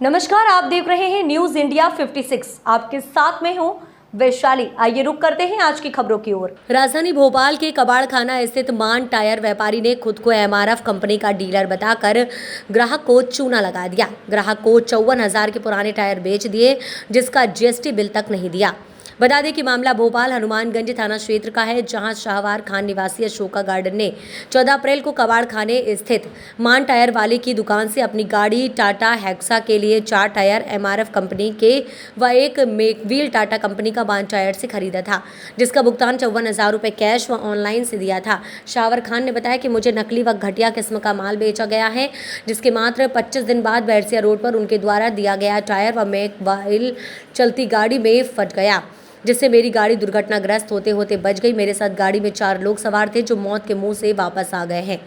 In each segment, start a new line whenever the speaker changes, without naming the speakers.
नमस्कार, आप देख रहे हैं न्यूज इंडिया 56। आपके साथ में हूं वैशाली। आइए रुक करते हैं आज की खबरों की ओर। राजधानी भोपाल के कबाड़खाना स्थित मान टायर व्यापारी ने खुद को एमआरएफ कंपनी का डीलर बताकर ग्राहक को चूना लगा दिया। ग्राहक को 54,000 के पुराने टायर बेच दिए, जिसका जीएसटी बिल तक नहीं दिया। बता दें कि मामला भोपाल हनुमानगंज थाना क्षेत्र का है, जहां शाहवार खान निवासी अशोका गार्डन ने 14 अप्रैल को कबाड़खाने स्थित मान टायर वाले की दुकान से अपनी गाड़ी टाटा हेक्सा के लिए 4 टायर एमआरएफ कंपनी के व एक मेकव्हील टाटा कंपनी का मान टायर से खरीदा था, जिसका भुगतान 54,000 रुपये कैश व ऑनलाइन से दिया था। शाहवार खान ने बताया कि मुझे नकली व घटिया किस्म का माल बेचा गया है, जिसके मात्र 25 दिन बाद बैरसिया रोड पर उनके द्वारा दिया गया टायर व मेकव्हील चलती गाड़ी में फट गया, जिससे मेरी गाड़ी दुर्घटनाग्रस्त होते होते बच गई। मेरे साथ गाड़ी में 4 लोग सवार थे, जो मौत के मुंह से वापस आ गए हैं।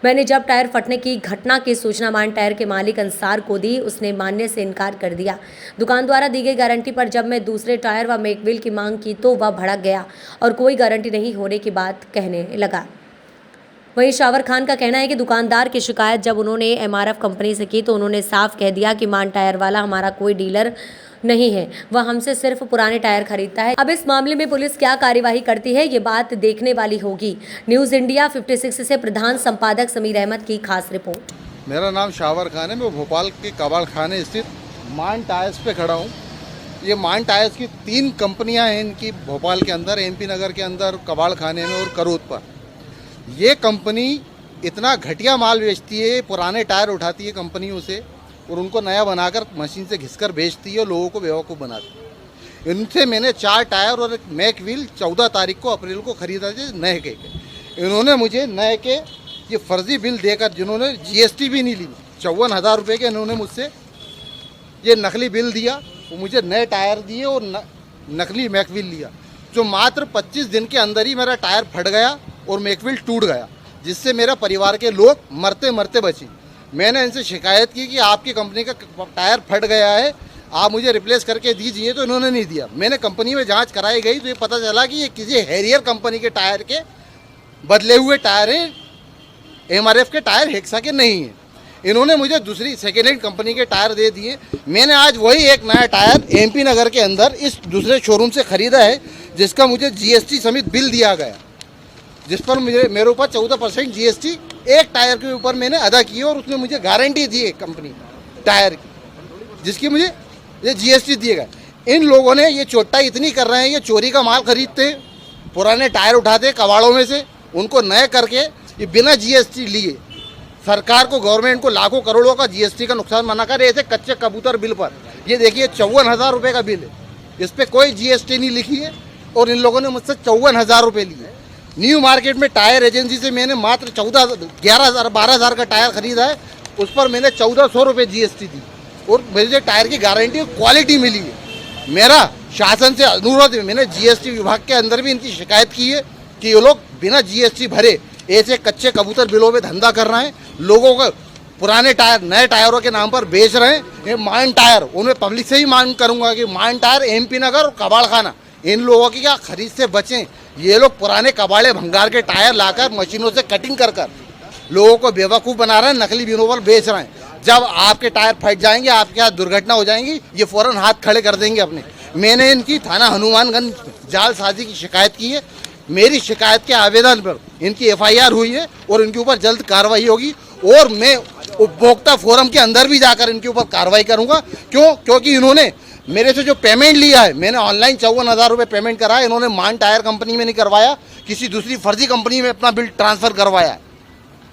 मैंने जब टायर फटने की घटना की सूचना मान टायर के मालिक अंसार को दी, उसने मानने से इनकार कर दिया। दुकान द्वारा दी गई गारंटी पर जब मैं दूसरे टायर व मेकव्हील की मांग की तो वह भड़क गया और कोई गारंटी नहीं होने की बात कहने लगा। वहीं शाहवार खान का कहना है कि दुकानदार की शिकायत जब उन्होंने एमआरएफ कंपनी से की तो उन्होंने साफ कह दिया कि मान टायर वाला हमारा कोई डीलर नहीं है, वह हमसे सिर्फ पुराने टायर खरीदता है। अब इस मामले में पुलिस क्या कार्यवाही करती है, ये बात देखने वाली होगी। न्यूज इंडिया 56 से प्रधान संपादक समीर अहमद की खास रिपोर्ट।
मेरा नाम शाहवार खान है। मैं भोपाल के कबाड़खाने स्थित मान टायर्स पे खड़ा हूँ। ये मान टायर्स की 3 कंपनियाँ हैं इनकी भोपाल के अंदर, एमपी नगर के अंदर, कबाड़खाने में और करोत पर। ये कंपनी इतना घटिया माल बेचती है, पुराने टायर उठाती है कंपनियों से और उनको नया बनाकर मशीन से घिसकर बेचती है और लोगों को बेवकूफ़ बनाती है। इनसे मैंने 4 टायर और एक मैक व्हील 14 तारीख को अप्रैल को खरीदा थे नए के। इन्होंने मुझे नए के ये फर्जी बिल देकर, जिन्होंने जीएसटी भी नहीं ली, 54,000 रुपये के इन्होंने मुझसे ये नकली बिल दिया। वो मुझे नए टायर दिए और नकली मैक व्हील लिया, जो मात्र 25 दिन के अंदर ही मेरा टायर फट गया और मैक व्हील टूट गया, जिससे मेरा परिवार के लोग मरते मरते बचे। मैंने इनसे शिकायत की कि आपकी कंपनी का टायर फट गया है, आप मुझे रिप्लेस करके दीजिए, तो इन्होंने नहीं दिया। मैंने कंपनी में जांच कराई गई तो ये पता चला कि ये किसी हैरियर कंपनी के टायर के बदले हुए टायर हैं, एमआरएफ के टायर हेक्सा के नहीं हैं। इन्होंने मुझे दूसरी सेकेंड हैंड कंपनी के टायर दे दिए। मैंने आज वही एक नया टायर एमपी नगर के अंदर इस दूसरे शोरूम से ख़रीदा है, जिसका मुझे जीएसटी समेत बिल दिया गया, जिस पर मेरे ऊपर 14% जीएसटी एक टायर के ऊपर मैंने अदा की और उसने मुझे गारंटी दी है कंपनी टायर की, जिसकी मुझे ये जीएसटी दिए गए। इन लोगों ने ये चोटाई इतनी कर रहे हैं, ये चोरी का माल खरीदते, पुराने टायर उठाते कबाड़ों में से, उनको नए करके ये बिना जीएसटी लिए सरकार को, गवर्नमेंट को लाखों करोड़ों का जीएसटी का नुकसान मना कर रहे थे कच्चे कबूतर बिल पर। ये देखिए 54,000 रुपये का बिल है, इस पर कोई जीएसटी नहीं लिखी है और इन लोगों ने मुझसे 54,000 रुपये लिए। न्यू मार्केट में टायर एजेंसी से मैंने मात्र 12,000 का टायर खरीदा है, उस पर मैंने 1,400 रुपये जीएसटी दी और मुझे टायर की गारंटी और क्वालिटी मिली है। मेरा शासन से अनुरोध है, मैंने जीएसटी विभाग के अंदर भी इनकी शिकायत की है कि ये लोग बिना जीएसटी भरे ऐसे कच्चे कबूतर बिलों में धंधा कर रहे हैं, लोगों को पुराने टायर नए टायरों के नाम पर बेच रहे हैं। ये मान टायर, उन्हें पब्लिक से ही मांग करूँगा कि मान टायर एमपी नगर और कबाड़खाना इन लोगों की क्या खरीद से बचें। ये लोग पुराने कबाड़े भंगार के टायर लाकर मशीनों से कटिंग कर लोगों को बेवकूफ़ बना रहे हैं, नकली बिलों पर बेच रहे हैं। जब आपके टायर फट जाएंगे, आपके यहाँ दुर्घटना हो जाएंगी, ये फ़ौरन हाथ खड़े कर देंगे अपने। मैंने इनकी थाना हनुमानगंज जालसाजी की शिकायत की है। मेरी शिकायत के आवेदन पर इनकी एफआईआर हुई है और इनके ऊपर जल्द कार्रवाई होगी और मैं उपभोक्ता फोरम के अंदर भी जाकर इनके ऊपर कार्रवाई करूँगा। क्योंकि इन्होंने मेरे से जो पेमेंट लिया है, मैंने ऑनलाइन 54,000 रुपये पेमेंट करा है, इन्होंने मान टायर कंपनी में नहीं करवाया, किसी दूसरी फर्जी कंपनी में अपना बिल ट्रांसफ़र करवाया है।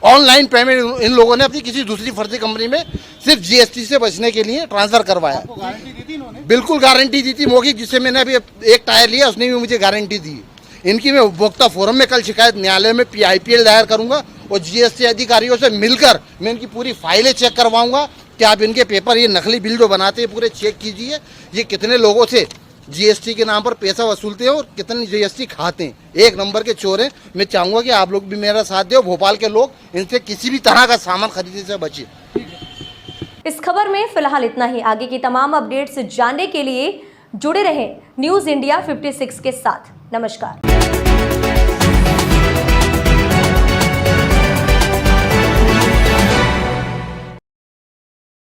ऑनलाइन पेमेंट इन लोगों ने अपनी किसी दूसरी फर्जी कंपनी में सिर्फ जीएसटी से बचने के लिए ट्रांसफ़र करवाया। गारंटी दी थी इन्होंने? बिल्कुल गारंटी दी थी। मौखिक जिससे मैंने अभी एक टायर लिया उसने भी मुझे गारंटी दी। इनकी मैं उपभोक्ता फोरम में कल शिकायत न्यायालय में PIPL दायर करूँगा और जीएसटी अधिकारियों से मिलकर मैं इनकी पूरी फाइलें चेक करवाऊँगा कि आप इनके पेपर, ये नकली बिल जो बनाते हैं पूरे चेक कीजिए, ये कितने लोगों से जीएसटी के नाम पर पैसा वसूलते हैं और कितनी जीएसटी खाते हैं। एक नंबर के चोर हैं। मैं चाहूँगा कि आप लोग भी मेरा साथ दें, भोपाल के लोग इनसे किसी भी तरह का सामान खरीदने से बचे।
इस खबर में फिलहाल इतना ही। आगे की तमाम अपडेट्स जानने के लिए जुड़े रहें न्यूज इंडिया 56 के साथ। नमस्कार।